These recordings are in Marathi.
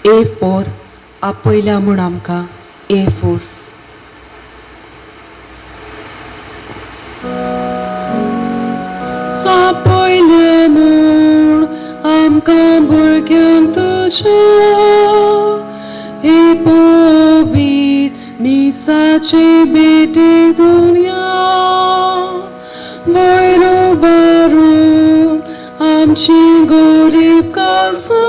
A4 आपयल्या म्हूण आमकां A4 आपयले म्हूण आमकां भुरग्यांक तुज्या हे पवित्र मिसाचे बेटे दुनिया भयरो बारून आमची गरीब काळजां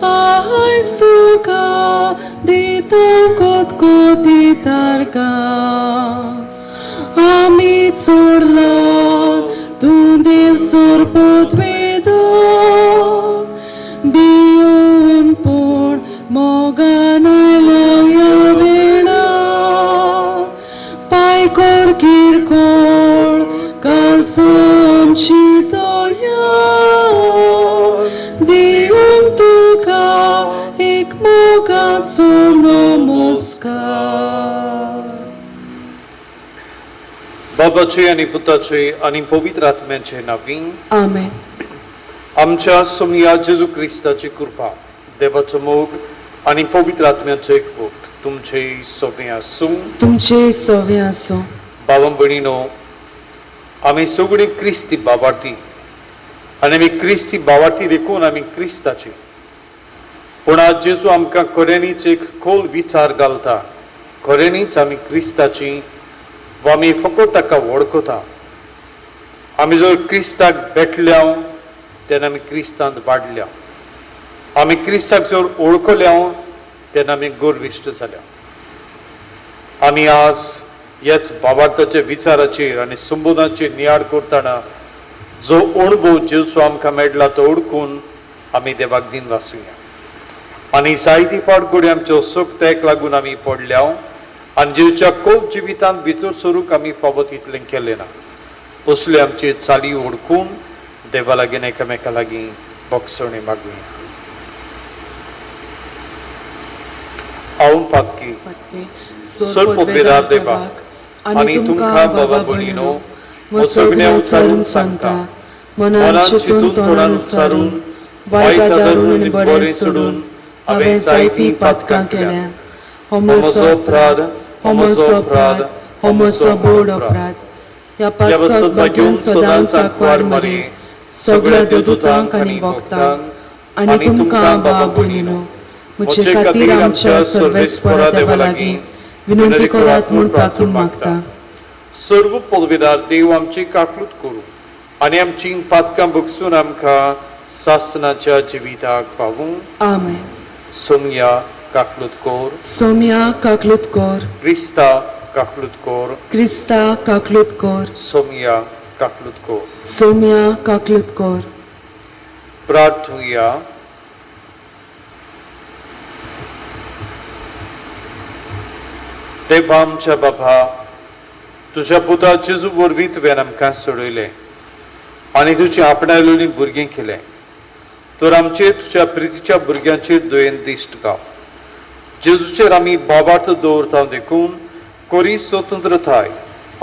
आय सुका दिता कोतकोती तारका आमी चोरला तूं देव सोरपोत वेदो भिवन पूण मोगान आयलो ह्या वेळा पायकोर किरकोळ काळजां आमची दोया दिवन तुका एक मोगाचो नमस्कार. बाबाचे आणि पुताचे आणि पवित्र आत्म्याचे नावीं आमेन. आमच्या सोमया जेजू क्रिस्ताची कृपा देवाचो मोग आणि पवित्र आत्म्याचे एकवट तुमचे सगळे आसूं. तुमचे सवे आसूं. बाबा भयणीनो, आमी सगळीं क्रिस्ती बाबार्थी आनी आमी क्रिस्ती बाबार्थी देखून आमी क्रिस्ताची. पूण आज जेजू आमकां खऱ्यांनीच एक खोल विचार घालता. खऱ्यांनीच आमी क्रिस्ताची वा आमी फकत ताका वळखता. आमी जर क्रिस्ताक भेटल्या तेन्ना आमी क्रिस्तांत वाडल्या. आमी क्रिस्ताक जर वळखल्या तेन्ना आमी गर्विश्ट जाल्या. आमी आज ह्याच भावार्थाच्या विचाराचेर आनी संबोधाचेर नियाळ करतना जो अणभव जेजू आमकां मेळ्ळा तो ओळखून आमी देवाक दिन वाचुया. आनी जायती फावट घडये आमच्यो सोकतेक लागून आमी पडल्या आनी जेजूच्या खोल जिवितांत भितर सरूंक आमी फावो तितलें केलें ना. असल्यो आमची चाली ओळखून देवा लागीं एकामेका लागीं बक्षणे मागुया. हांव पातकी सर्वोपेदार देवाक आनी तुमकां बाबा भयणीनो म्हज्या सगळ्या उचारून सांगता. मनान चिंतून तोंडान उच्चारून वायट धरून आनी बरें सोडून हांवें जायतीं पातकां केल्या. हो म्हजो अपराध, हो म्हजो अपराध, हो म्हजो बोड अपराध. ह्या पातकाक भाग्यून सदांच आंकवार मारे सगळ्या देवदूतांक आनी भक्तांक आनी तुमकां बाबा भयणीनो म्हजे खातीर आमच्या सर्वेस्परा देवा लागीं विनंती करात म्हूण प्रार्थून मागता. सर्व पदवेदार देव आमची काकूट करूं आनी आमची पातकां बगसून आमकां सासनाच्या जिविताक पावूं. आमेन. सोमया काकलूत कोर. सोम्या काकलूत कोर. क्रिस्ता काकलूत कोर. क्रिस्ता काकलूत कोर. सोमया काकलूत कोर. सोम्या काकलूत कोर. प्रार्थुया. देवा आमच्या बाबा, तुझ्या पुता जेजू वरवीं तुवें आमकां सोडयलें आनी तुजी आपणायलोलीं भुरगीं केलें. तर आमचेर तुज्या प्रितीच्या भुरग्यांचेर दयेन दिश्ट घाल. जेजूचेर आमी बाबार्थ दवरता देखून कोरी स्वतंत्रताय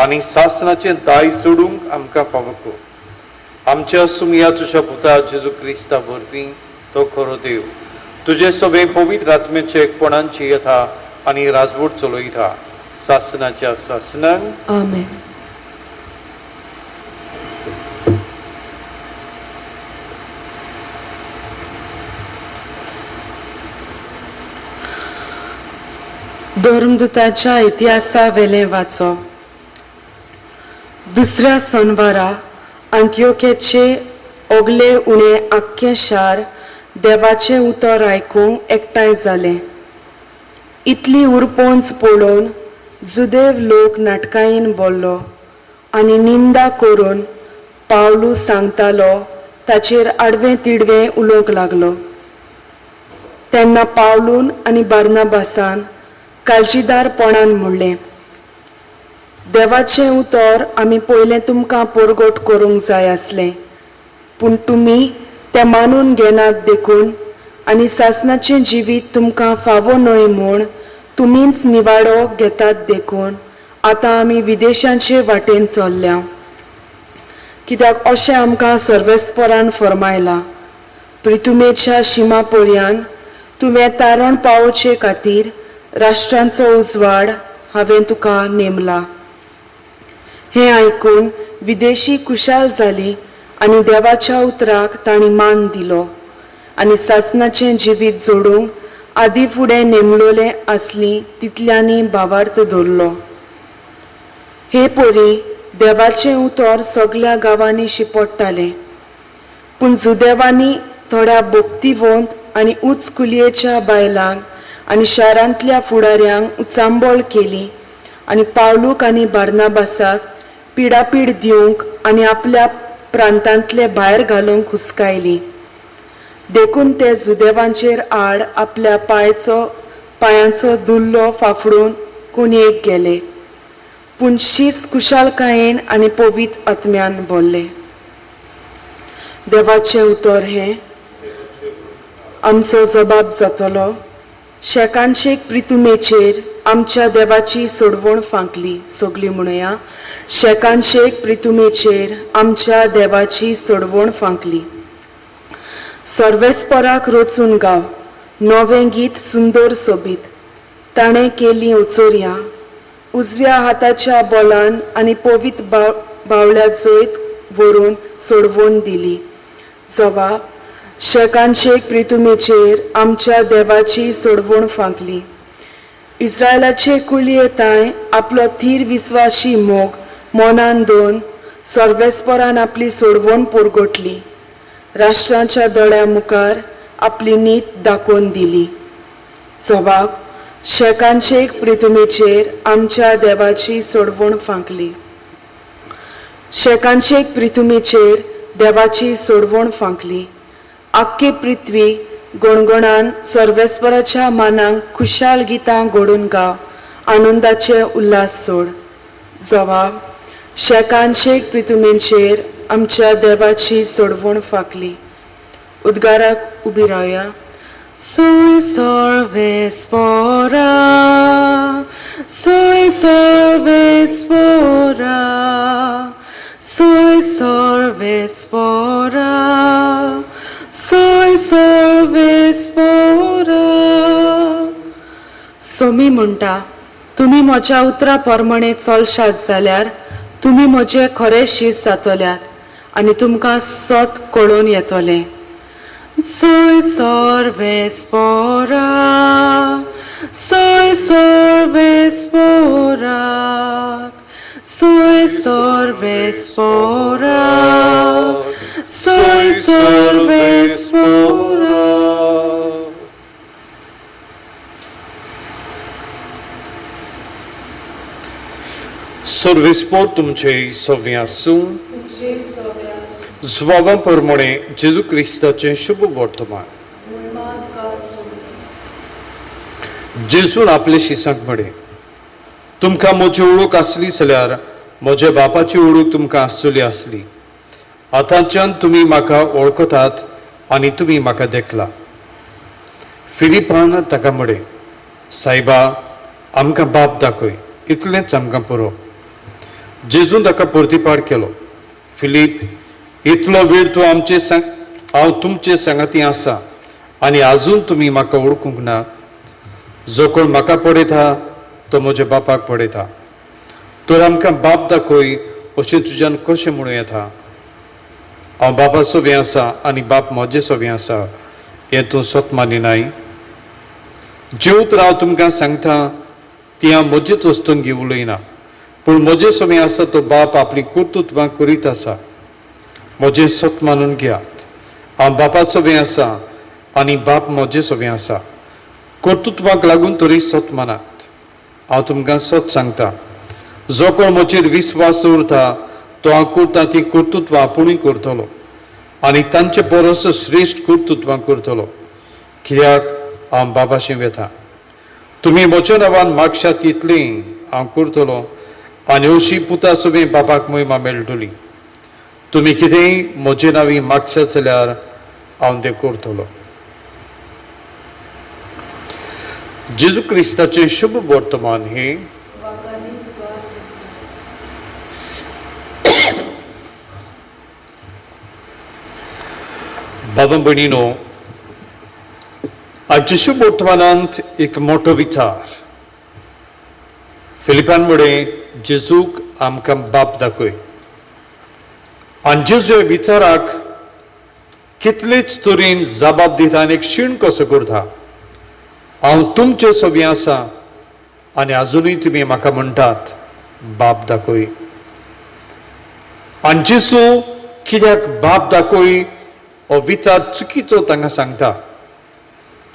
आनी शासनाचें दाय सोडूंक आमकां फावो कर. आमच्या सुमया तुज्या पुता जेजू क्रिस्ता वरवीं तो खरो देव तुजे सगळे पवित्र आत्म्याचे एकपणांची येता आनी राजवट चलयता शासनाच्या शासनाक. आमेन. धर्मदुताच्या इतिहासा वेले वाचो. दुसऱ्या सोनवारा अंत्योकेचे ओगले उणे आख्खे शार देवाचे उतर आयकूंक एकठांय जाले. इतली उरपोंच पळोवन जुदेव लोक नाटकायेन बोल्लो आनी निंदा करून पावलू सांगतालो ताचेर आडवें तिडवें उलोवंक लागलो. तेन्ना पावलून आनी बार्नाबासान काळजीदारपणान म्हणलें, देवाचें उतर आमी पयलें तुमकां परगट करूंक जाय आसलें, पूण तुमी तें मानून घेनात देखून आनी सासणाचें जिवीत तुमकां फावो न्हय म्हूण तुमीच निवाडो घेतात देखून आतां आमी विदेशांचे वाटेन चल्ल्या. कित्याक अशें आमकां सर्वेस्परान फरमायलां, प्रितुमेच्या शिमापोळ्यान तुवें तारण पावोवचे खातीर राष्ट्रांचो उजवाड हांवें तुका नेमला. हें आयकून विदेशी कुशाल जाली आनी देवाच्या उतराक तांणी मान दिलो आनी सासणाचें जिवीत जोडूंक आदी फुडें नेमलोलें आसली तितल्यांनी भावार्थ धरलो. हे पोरी देवाचें उतर सगळ्या गांवांनी शिपडटालें, पूण जुदेवांनी थोड्या भक्तिवंत आनी उच्च कुलयेच्या बायलांक आनी शारांतल्या फुडाऱ्यांक उचांबळ केली आनी पावलूक आनी बार्नाबासाक पिडापीड दिवंक आनी आपल्या प्रांतांतले भायर घालूंक हुस्कायली. देखून ते जुदेवांचेर आड आपल्या पांयांचो दुल्लो फाफडून कुणयेक गेले, पूण शीस कुशालकायेन आनी पवित्र आत्म्यान भरले. देवाचें उतर हें आमचो जबाब जातलो. शेकांशेक प्रितुमेचेर आमच्या देवाची सोडवण फांकली. सगळीं म्हणुया, शेकांशेक प्रितुमेचेर आमच्या देवाची सोडवण फांकली. सर्वेस्पराक रचून गाव, नवें गीत सुंदर सोबीत. ताणें केलीं उचोरयां उजव्या हाताच्या बोलान आनी पवित्र बावल्या जैत व्हरून सोडवण दिली. जबाब, शेकांशेक प्रितुमेचेर आमच्या देवाची सोडवण फांकली. इस्रायलाचे कुलयेताय आपलो थीर विस्वासी मोग मनान दोन सर्वेस्परान आपली सोडवण पुरगोटली. राष्ट्रांच्या दोळ्या मुखार आपली नीत दाखोवन दिली. जबाब, शेकांशेक प्रितुमेचेर आमच्या देवाची सोडवण फांकली. शेकांशेक प्रितुमेचेर देवाची सोडवण फांकली. आख्खी पृथ्वी गणगणान सर्वेस्पराच्या मानांक खुशाल गितां घडून गाव, आनंदाचे उल्हास सोड. जबाब, शेकांशेक प्रितुमेचेर आमच्या देवाची सोडवण फांकली. उद्गाराक उबी रावया. Soy सर्वेस्परा, soy सर्वेस्परा, soy सर्वेस्परा, soy सर्वेस्परा. Somi म्हणटा, तुमी म्हज्या उतरा प्रमाणे चलशात जाल्यार तुमी म्हजे खरे शीस जातल्यात आनी तुमकां सत कळून येतलें. Soy सर्वेस्परा, soy सर्वेस्परा, soy सर्वेस्परा, soy सर्वेस्परा. सर्वेस्पोर तुमचे सव्वें आसूं. जबाबा प्रमाणे जेजू क्रिस्ताचें शुभ वर्तमान. जेजून आपले शिसांक म्हणे, तुमकां म्हजी ओळख आसली जाल्यार म्हज्या बापाची ओळख तुमकां आसतली आसली. आतांच्यान तुमी म्हाका वळखतात आनी तुमी म्हाका देखला. फिलिपान ताका म्हणे, सायबा, आमकां बाप दाखय, इतलेंच आमकां पुरो. जेजून ताका परतीपाड केलो, फिलीप, इतलो वेळ तूं हांव तुमचे सांगाती आसा आनी आजून तुमी म्हाका वळखूंक ना. जो कोण म्हाका पळयता तो म्हज्या बापाक पळयता. तर आमकां बाप दाखय अशें तुज्यान कशें म्हणूं येता. हांव बापा सोबीं आसा आनी बाप म्हजे सोबीं आसा हें तूं स्वत मानिनाय. जें उतर हांव तुमकां सांगता ती हांव म्हजेच वस्तून घेवन उलयना, पूण म्हजे सोबीं आसा तो बाप आपली कर्तुत्वां करीत आसा. म्हजें सत मानून घेयात. हांव बापा सोबीं आसा आनी बाप म्हजे सोबीं आसा. कर्तुत्वाक लागून तरी सत मानात. हांव तुमकां सत सांगता, जो कोण म्हजेर विस्वास दवरता तो हांव करता ती कर्तुत्वां आपुणूय करतलो आनी तांचे परस श्रेश्ठ कर्तुत्वां करतलो, कित्याक हांव बापाशी वेता. तुमी म्हज्या नांवान मागशात तितलीं हांव करतलो आनी अशी पुता सोबीं बापाक महिमा मेळटली. तुमी कितेंय म्हजे नांवी मागशात जाल्यार हांव तें करतलो. जेजू क्रिस्ताचें शुभ वर्तमान हे बाबा भयणीनो, आजच्या शुभ वर्तमानांत एक मोठो विचार. फिलिपांमुळे जेजूक आमकां बाप दाखय. आनी जेजू ह्या विचाराक कितलेच तरेन जबाब दिता आनी एक क्षीण कसो करता. हांव तुमचे सोबी आसा आनी अजुनूय तुमी म्हाका म्हणटात बाप दाखय. आनी जेजू कित्याक बाप दाखय हो विचार चुकीचो तांकां सांगता.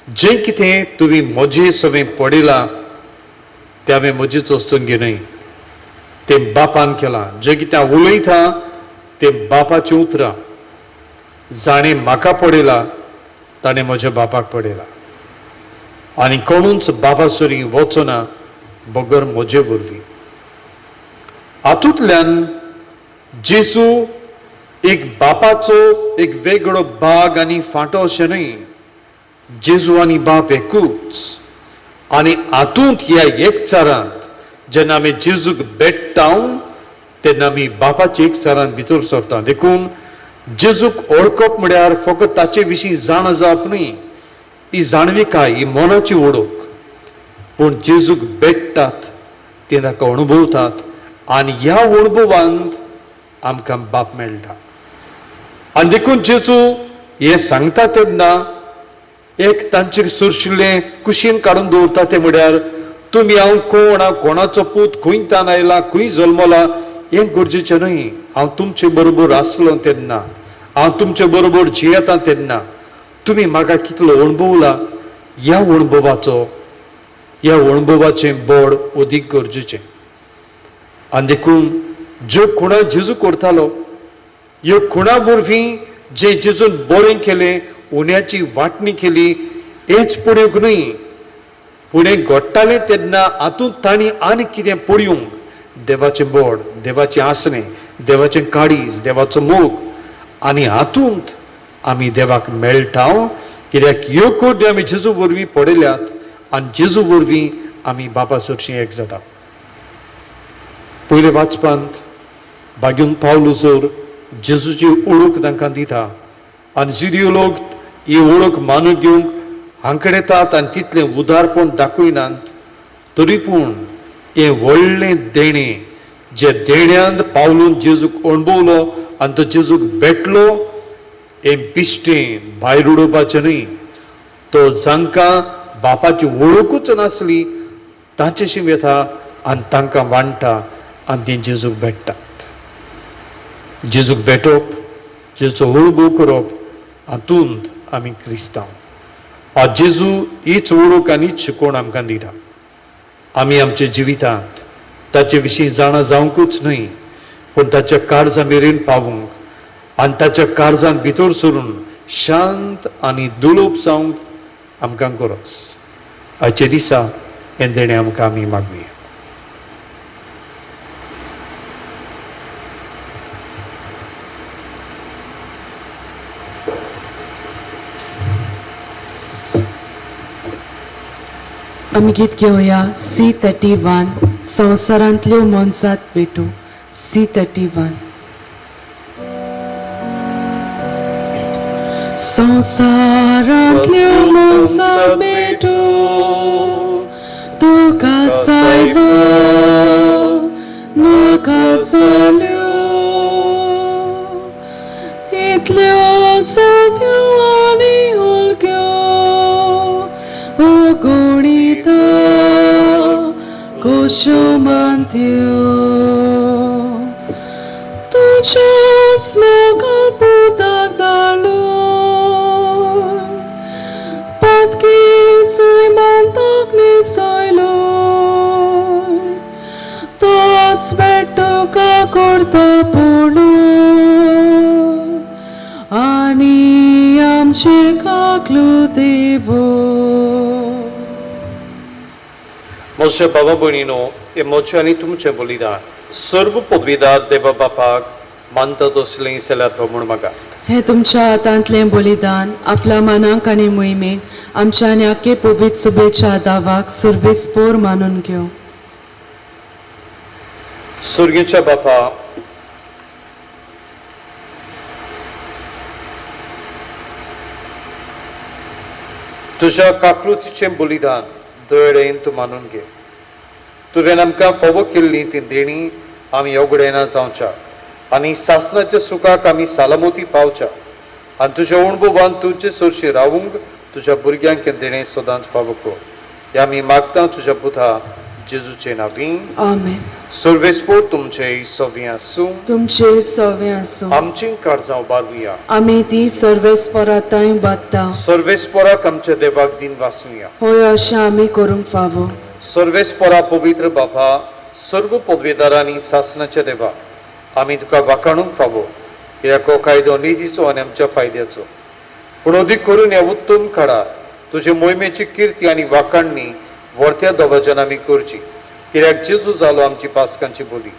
जें कितें तुमी म्हजे सोबें पडयलां तें हांवें म्हजेच वस्तून घेवनय तें बापान केलां. जें कितें हांव उलयतां तें बापाचीं उतरां. जाणें म्हाका पडयलां ताणें म्हज्या बापाक पडयलां. आनी कोणूच बापा सोरी वचना बगर म्हजे वरवीं. हातूंतल्यान जेजू एक बापाचो एक वेगळो भाग आनी फांटो अशें न्हय. जेजू आनी बाप एकूच. आनी हातूंत ह्या एकचारांत जेन्ना आमी जेजूक भेट्टा तेन्ना आमी बापाच्या एकचारांत भितर सरता. देखून जेजूक ओळखप म्हळ्यार फकत ताचे विशीं जाण जावप न्हय. ही जाणविकाय, ही मनाची ओळख. पूण जेजूक भेट्टात ते ताका अणभवतात आनी ह्या अणभवांत आमकां बाप मेळटा. आनी देखून जेजू हे सांगता तेन्ना एक तांचेर सुरशिल्लें कुशीन काडून दवरता तें म्हळ्यार तुमी हांव कोण, हांव कोणाचो पूत, खंयच्यान आयला, खंय जल्मला हें गरजेचें न्हय. हांव तुमचे बरोबर आसलो तेन्ना, हांव तुमचे बरोबर जियेता तेन्ना तुमी म्हाका कितलो अणभवला ह्या अणभवाचें बोड अदीक गरजेचें. आनी देखून ज्यो खुणा जेजू करतालो ह्यो खुणा वरवीं जें जेजून बरें केलें, उण्याची वांटणी केली हेच पळोवंक न्हय. फुडें घडटालें तेन्ना हातूंत तांणी आनी कितें पळोवंक, देवाचें बोड, देवाचें आसणें, देवाचें काळीज, देवाचो मोग. आनी हातूंत आमी देवाक मेळटा कित्याक ह्यो कोड्यो आमी जेजू वरवीं पडयल्यात आनी जेजू वरवीं आमी बापा सरशीं एक जाता. पयले वाचपांत बागेन पावलुसोर जेजूची ओळख तांकां दिता आनी जुदियो लोक ही ओळख मानून घेवंक हांकडें येतात आनी तितलें उदारपण दाखयनात. तरी पूण हें व्हडलें देणें जे देण्यांत पावलून जेजूक अणभवलो आनी तो जेजूक भेटलो हें बिश्टें भायर उडोवपाचें न्हय. तो जांकां बापाची वळखूच नासली तांचेशी येता आनी तांकां वांडटा आनी तीं जेजूक भेटतात. जेजूक भेटप, जेजूचो अणभव करप हातूंत आमी क्रिस्तांव. आज जेजू हीच वळख आनी हीच शिकवण आमकां दिता. आमी आमच्या जिवितांत ताचे विशीं जाणा जावंकूच न्हय पूण ताच्या काळजा मेरेन पावूंक आनी ताच्या काळजांत भितर सरून शांत आनी दुलोप जावंक आमकां गरज. आयचे दिसा हें देणें आमकां आमी मागुया. आमी गीत घेवया C31 संवसारांतल्यो मनसात भेटू. C31 संवसारांतल्यो मनसात भेटू तुका सायबो नाका साल्यो इतल्यो जात्यो आनी उलक्यो गणिता कश्यो मानत्यो तुज्याच म्हाका पुताक धाडलो पातकी सुय मानताक निसयलो तोच भेटो का करता पडलो आनी आमचे काकलो देवो. म्हज्या बाबा भयणीनो, हें म्हजें आनी तुमचें बलिदान सर्व पदवीदार देवा बापाक मानतात असलें जाल्यार प्रमाण मागात. हे तुमच्या हातांतलें बलिदान आपल्या मनाक आनी मोहिमेक आमच्या आनी आख्खे पवित्र सभेच्या दावाक सर्वेस्पोर मानून घेवं. सुर्गेच्या बापा, तुझ्या काकृतीचें बलिदान दयेन तूं मानून घे. तुवें आमकां फावो केल्ली ती देणी आमी अवगडायना जावच्या आनी सासणाच्या सुखाक आमी सालामती पावच्या आनी तुज्या अणभवान तुजे चडशे रावूंक तुज्या भुरग्यांक देणे सदांच फावो कर. हे आमी मागता तुज्या पुता जेजूचे नांवी. आमेन. सर्वेस्पोर तुमचे सव्वी आसूं. तुमचे सवे आसूं. आमची काळजां उबारुया. आमी ती सर्वेस्पराताय बांदता. सर्वेस्पोराक आमच्या देवाक दिन वासुया. होय अशें आमी करूंक फावो. सर्वेस्पोरा पवित्र बाबा, सर्व पदवेदारांनी सासणाच्या देवा, आमी तुका वाखाणूंक फावो कित्याक हो कायदो निधीचो आनी आमच्या फायद्याचो. पूण अदीक करून ह्या उत्तम काळार तुजे मोहिमेची कीर्ती आनी वाखाणणी व्हरत्या दबाज्यान आमी करची कित्याक जेजू जालो आमची पासकांची बोली.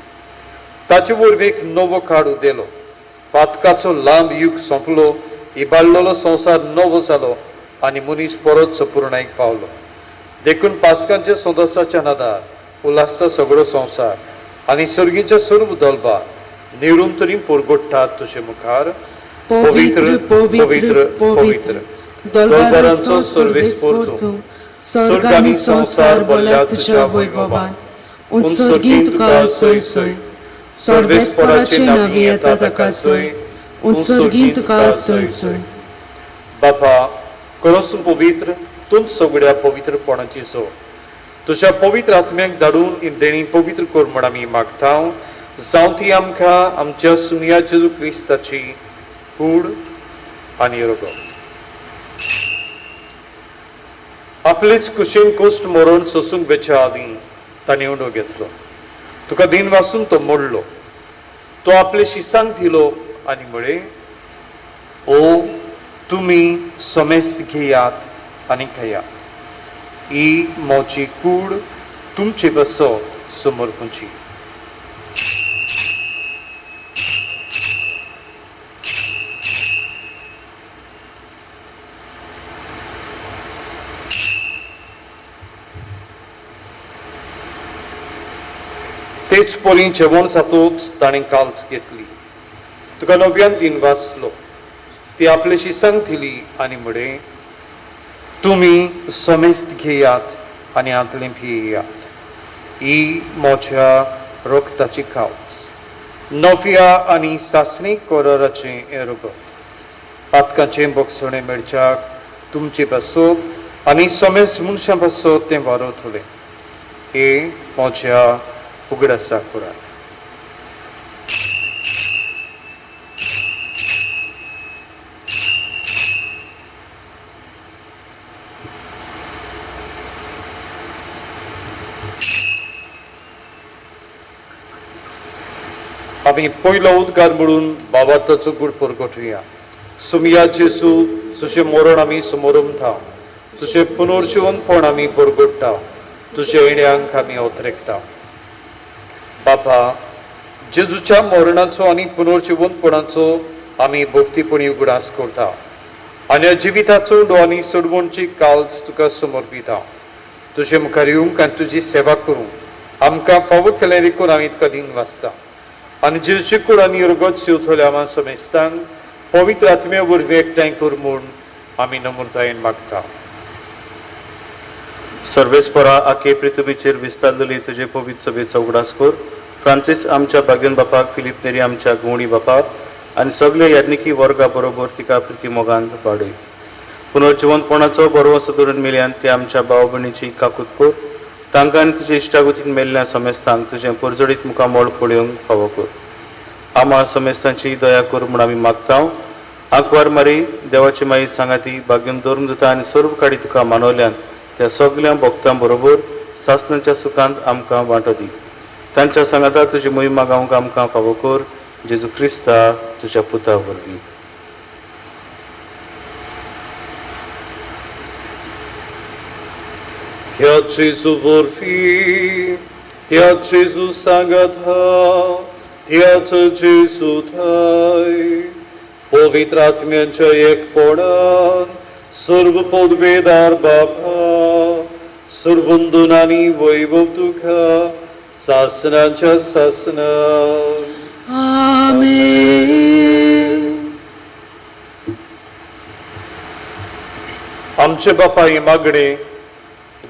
ताचे वरवीं नवो काळ उदेलो. पातकाचो लांब युग सोंपलो. इबाडलेलो संवसार नवो जालो आनी मनीस परत संपूर्णायक पावलो. देखून पासकांच्या सदस्याच्या नादार उल्हासचा सगळो संवसार आनी सर्गीच्या सर्व दलबार निवडून तरी पोरगोडटात तुजे मुखार. पवित्र पवित्र पवित्र दलबारांचो सर्वेस्पोर तूं. स्वर्ग आनी संवसार भरल्या तुज्या वैभवान. उत्सर्गीत तुका सोय सोय. सर्वेस्पराचे नांवी येता ताका सोय. उत्सर्गीत तुका सोय सोय. बापा, खरोच तूं पवित्र, तूंच सगळ्या पवित्रपणाची सो. तुज्या पवित्र आत्म्याक धाडून ही देणी पवित्र कर म्हण आमी मागता. जावं ती आमकां आमच्या सुन्या जेजू क्रिस्ताची कूड आनी रोग. आपलेच कुशीन कोश्ट मरण सोसूंक वेच्या आदीं ताणें उंडो घेतलो. तुका दिन वासून तो मोडलो. तो आपले शिसांक दिलो आनी म्हळे, ओ तुमी समेस्त घेयात आनी खायात. ही मोची कूड तुमचे बसो समर्पूंची. तेच पोरी जेवण जातूच ताणें काल्च घेतली. तुका नव्यान दिन वाचलो. ती आपले शिसांक दिली आनी म्हळे, तुमी समेस्त घेयात आनी आंतले पियेयात. ही म्हज्या रगताची खावच. नव्या आनी सासणी कोराराचें हें रगत. पातकांचें बोगसणें मेळच्याक तुमचे बसोक आनी समेस्त मनशां बसोक तें वारयतलें. हे म्हज्या उगडासा करात. आमी पयलो उद्गार म्हणून बाबार्थाचो गूड परगटुया. सुमया जेजू, तुजें मरण आमी समोरुमता. तुजें पुनर्जीवनपण आमी परगटता. तुज्या येण्याक आमी ओतरेकता. बापा, जेजूच्या मरणाचो आनी पुनर्जीवनपणाचो आमी भक्तीपणी उगडास करता आनी जिविताचो उंडो आनी सोडवणची काल्स तुका समर्पिता. तुजे मुखार येवंक आनी तुजी सेवा करूंक आमकां फावो केलें देखून आमी तुका दिन वाचता. आनी जेजूची कूड आनी रगत शिवतल्या आमा समेस्तांक पवित्र आत्म्या वरवीं एकठांय कर म्हूण आमी नम्रतायेन मागता. सर्वेस्परा आखे पृथ्वीचेर विस्तारलेली तुजे पवित्र सभेचो उगडास कर. फ्रांसीस आमच्या बागेन बापाक, फिलिप नेरी आमच्या गुवणी बापाक आनी सगळे याज्ञिकी वर्गा बरोबर तिका प्रिती मोगान वाडय. पुनर्जीवनपणाचो बरो असो धरून मेल्यान ते आमच्या भाव भयणीची काकूत कर. तांकां आनी तुजे इश्टागतीन मेल्ल्या समेस्तांक तुजें परजडीत मुखार मोळ पळोवंक फावो कर. आम्हा समेस्तांची दया कर म्हूण आमी मागता. आंकवार मारी देवाची माई सांगाती भाग्यून दवरून दिता आनी सर्व काडी तुका मानवल्यान त्या सगळ्या भक्तां बरोबर सासणाच्या सुखांत आमकां वांटो दी. तांच्या सांगाताक तुजी मोहिमा गावंक आमकां फावो कर. जेजू क्रिस्ता तुज्या पुता वरवीं. त्या जेजू वरवीं, त्या जेजू सांगाता, त्याच जेजू थंय पवित्र आत्म्याच्या एकपणान सर्व पदवेदार बाबा, सर्वंदन आनी वैभव तुका सासणाच्या सासणाक. आमेन. आमचे बापा हे मागणे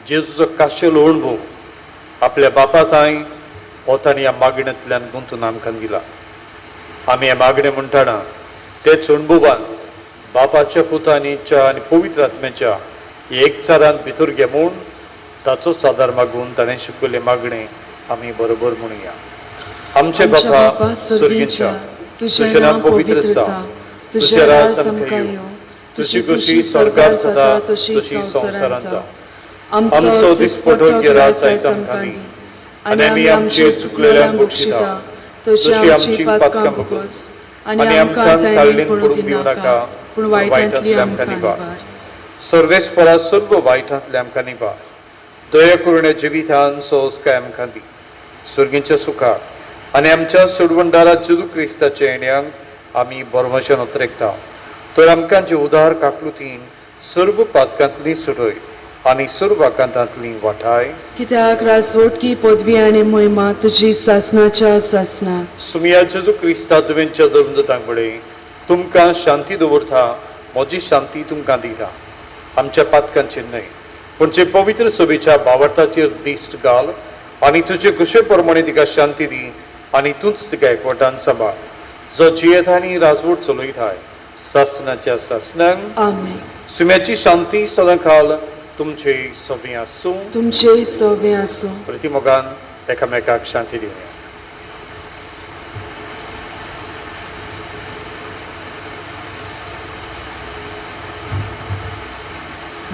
जेजूचो खाशेलो अणभव आपल्या बापा थंय हो ताणी ह्या मागण्यांतल्यान गुंतून आमकां दिला. आमी हे मागणे म्हणटना तेच अणभवांत बापाच्या पुतांच्या आनी पवित्र आत्म्याच्या एकचारांत भितर घे म्हूण ताचोच आदार मागून ताणें शिकयले मागणे आमी बरोबर म्हणुया. आमचे बापा स्वर्गीच्या, तुझें नांव पवित्र आसा, तुझें राज आमकां येवं, तुजी खुशी स्वर्गार जाता तशी संवसारांत जावं. आमचो दिसपटो गिराय आयज आमकां दी, आनी आमी आमचे चुकलेल्यांक बक्षिता तशी आमची पातकां बगस, आनी आमकां ताळणेंत पडूंक दिवं नाका, पूण वायटांतली आमकां निवार. सर्वेस्परा सर्व वायटांतले आमकां निवार. दया करून जिवितान संस्कार आमकां दी, स्वर्गीच्या सुखाक आनी आमच्या सोडवणदारा जेजू क्रिस्ताच्या येण्याक आमी बरमशान उतरेकता. तर आमकां जे उदार काकलुतीन सर्व पातकांतली सुटय आनी सर्व आकांतांतली वाटाय. कित्याक राजवटकी पदवी आनी महिमा तुजी सासनाच्या सासना. सुमिया जेजू क्रिस्ता तुवेंच्या धर्मदतांक बळय तुमकां शांती दवरता, म्हजी शांती तुमकां दिता. आमच्या पातकांचेर न्हय पूण जे पवित्र सभेच्या भावार्थाचेर दिश्ट घाल आनी तुजे कुशे प्रमाणे तिका शांती दी आनी तूंच तिका एकवटान सांबाळ. जो जियेत आनी राजवट चलयताय सासनाच्या सासनांक. आमेन. सुम्याची शांती सदां काल तुमचे सवे आसूं. तुमचे सवे आसूं. प्रतिमोगान एकामेकाक शांती दिवया.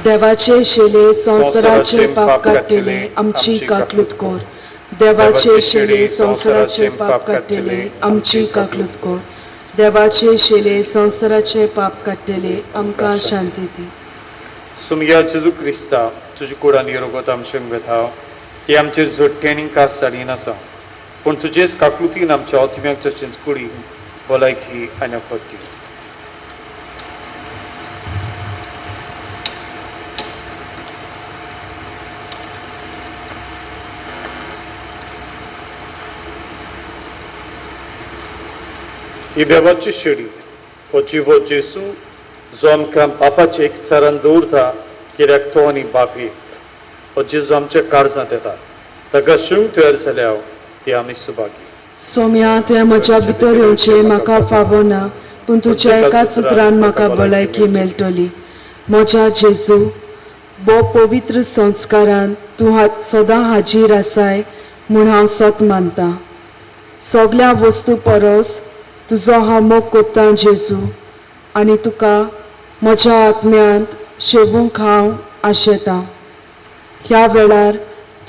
देवाचे शेले संसाराचे पाप काडलेले आमची काकलूत कोर. देवाचे शेले संसाराचे पाप काडलेले आमची काकलूत कोर. देवाचे शेले संसाराचे पाप काडलेले आमकां शांती दी. सुमया जेजू क्रिस्ता तुजी कुडा निरोगत आमच्यांक बेताव ती आमचेर झडटी आनी कास जाली नासा, पूण तुजेच काकलुतीन आमच्या आत्म्याक तशेंच कुडी भलायकी आनी अफत दी. ही देवाची शेडी हो जिवो जेसू जो आमकां बापाचे एकचारान दवरता, कित्याक तो आनी बाप एक. हो जेजू आमच्या काळजांत येता, ताका शिवंक तयार जाल्या ती आमी सुभागी. सोम्या तुवें म्हज्या भितर येवचें म्हाका फावो ना, पूण तुज्या एकाच उतरान म्हाका भलायकी मेळटली. म्हज्या जेजू बो पवित्र संस्कारान तूं सदां हाजीर आसाय म्हूण हांव सत मानतां. सगळ्या वस्तू परस तुजो हांव मोग कोत्तां जेजू, आनी तुका म्हज्या आत्म्यांत शेवूंक हांव आशेतां. ह्या वेळार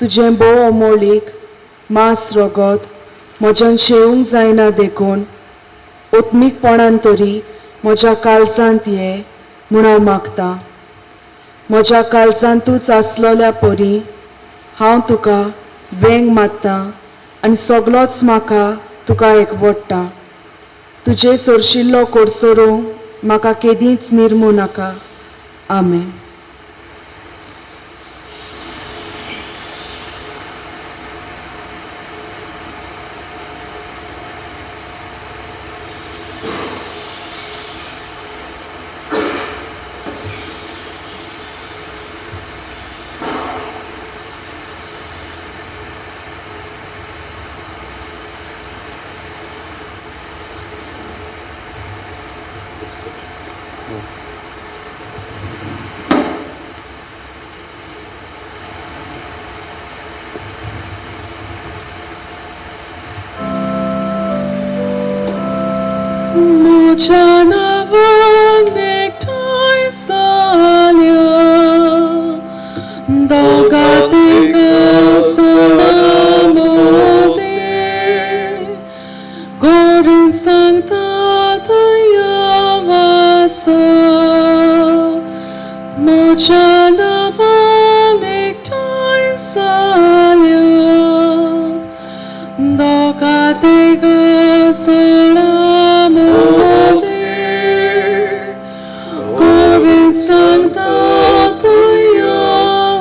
तुजें भोव अमोलीक मांस रगत म्हज्यान शेवूंक जायना देखून ओत्मीकपणान तरी म्हज्या काळजांत ये म्हूण हांव मागतां. म्हज्या काळजांतूच आसलोल्या परी हांव तुका वेंग मात्तां आनी सगळोच म्हाका तुका एकवडटा. तुजे सरशिल्लो कोडसोरो म्हाका केदींच निर्मू नाका. आमेन. Mucha nawan nektai salya dogatega sanamode gorin sancta tayavasa. Mucha nawan nektai salya dogatega sanamode gorin sancta tayavasa.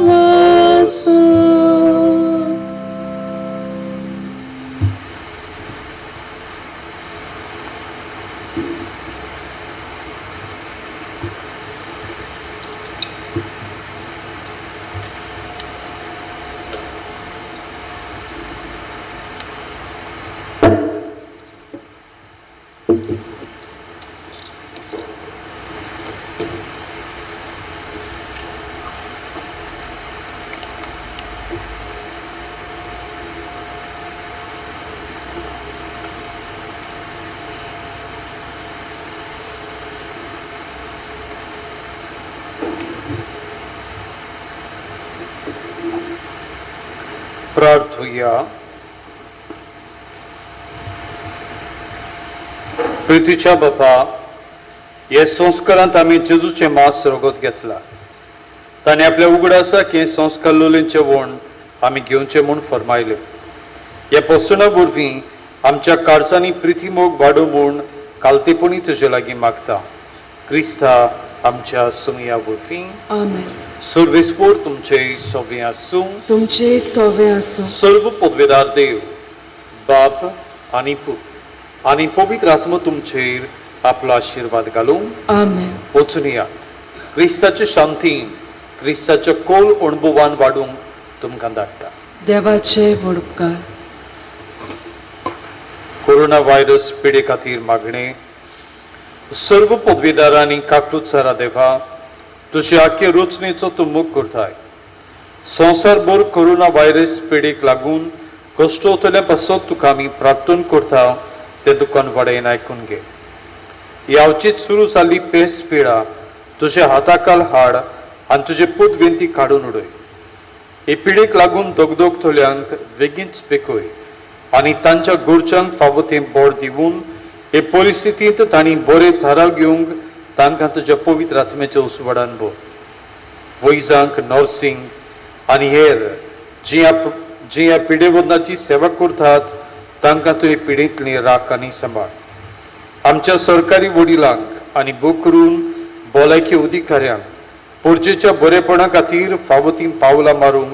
प्रार्थुया. प्रितीच्या बापा, हे संस्कारांत आमी जेजूचे मास रगत घेतला. ताणें आपल्या उगडासाक हे संस्कार लोलयेंचे वण आमी घेवचे म्हूण फरमायले. ह्या पसणा वरवीं आमच्या काळजांनी प्रिती मोग वाडो म्हूण कालतेपणी तुजे लागीं मागता. क्रिस्ता आमच्या सुमया वरवीं. आमेन. सर्वेस्पोर तुमचे सवे आसूं. तुमचे सवे आसूं. सर्व पदवेदार देव, बाप आनी पूत आनी पवित्र आत्मा तुमचेर आपलो आशीर्वाद घालूं. आमेन. वचून यात. क्रिस्ताचे शांतीन, क्रिस्ताच्या कोल अणभवान वाडूंक तुमकां धाडटा. देवाचे वडपकार. कोरोना व्हायरस पिडे खातीर मागणे. सर्व पदवीदारांनी काकूतसारा देवा, तुजे आख्खे रचनेचो तूं मोग करताय. संवसारभर कोरोना व्हायरस पिडेक लागून कश्टोतल्या पासत तुका आमी प्रार्थना करता, ते दुकान वाडयन आयकून घे. यावचीत सुरू जाल्ली पेस्ट पिडा तुज्या हाताखाल हाड आनी तुजे पुदविंती काडून उडय. हे पिडेक लागून दोगदोगतल्यांक बेगीनच पेकय आनी तांच्या गोरच्यांक फावो तें बोड दिवन हे परिस्थितींत तांणी बरे थाराव घेवंक तांकां तुज्या पवित्र आत्म्याच्या उसवाडान भोव. वैजांक, नर्सिंग आनी हेर जी ह्या पिडेवदनाची सेवा करतात तांकां तूं हे पिडेंतली राख आनी सांबाळ. आमच्या सरकारी वडिलांक आनी बोकरून भलायकी अधिकाऱ्यांक परजेच्या बरेपणा खातीर फावो तीं पावलां मारूंक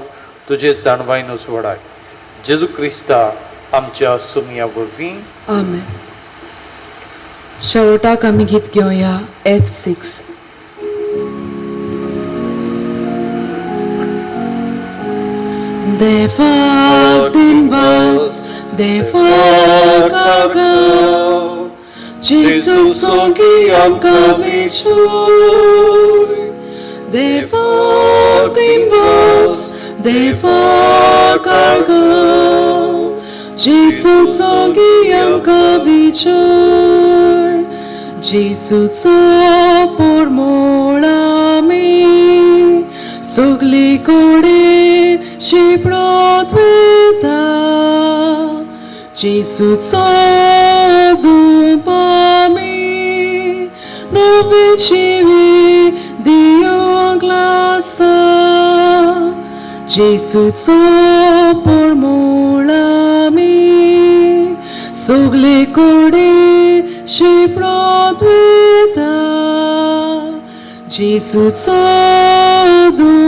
तुजे जाणवायन उसवाडाय. जेजू क्रिस्ता आमच्या सुमया वरवीं. आमेन. शेवटाक आमी गीत घेवया F6. देवा दिनवास, देवा कागाव, जेजू सोंगी आमकां विचूय. देवा दिनवास, देवा कागाव, जेजू सोंगी आमकां विचूय. जेजूचो पोरमोळ आमी सगली कोडे शिपडोत वता. जेजूचो धूप आमी नवी जिवी दिवंक लासा. जेजूचो पोरमोळ आमी सगले कोडे शिपडोत वता. जेजूचो धूप